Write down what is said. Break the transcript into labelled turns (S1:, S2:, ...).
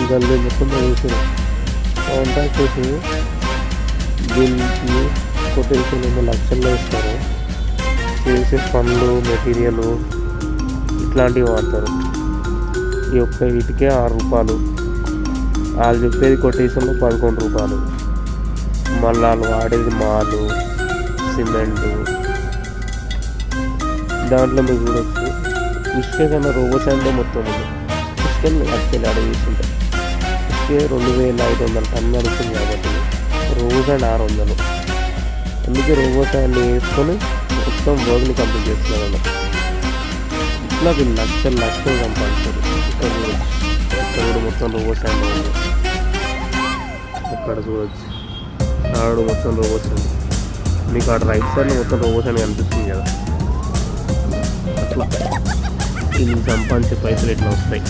S1: గల్లీ మొత్తం వేసారు. కాంట్రాక్ట్ చేసి దీనికి కొటేషన్ ఏమో లక్షల్లో ఇస్తారు. చేసే పనులు మెటీరియల్ ఇట్లాంటివి వాడతారు. ఈ ఒక్క ఇటుకే 6 రూపాయలు, వాళ్ళు చెప్పేది కొటేషన్లో 11 రూపాయలు. మళ్ళీ వాళ్ళు వాడేది మాలు, సిమెంటు. దాంట్లో మీరు చూడొచ్చు ఇసుక కన్నా రోబో శాండ్ మొత్తం ఉంది. ఇసుకని యాక్చువల్లీ అక్కడ తీసుకుంటారు. ఇసుకే 2500 టన్ను నడుస్తుంది కాబట్టి రోబో శాండ్ 600. అందుకే రోబో శాండ్ వేసుకొని మొత్తం వర్క్ని కంప్లీట్ చేస్తున్నారు వాళ్ళు. ఇట్లా వీళ్ళు లక్షలు సంపాదించారు. ఇక్కడ చూడొచ్చు, ఇక్కడ కూడా మొత్తం రోబో శాండ్ ఉంది. అక్కడ చూడొచ్చు, ఆడు మొత్తం రోబో శాండ్. మీకు ఆడ రైట్ సైడ్లో మొత్తం రోబో శాండ్ కనిపిస్తుంది కదా. అట్లా వీళ్ళు సంపాదించే పైసలు ఎట్లా వస్తాయి.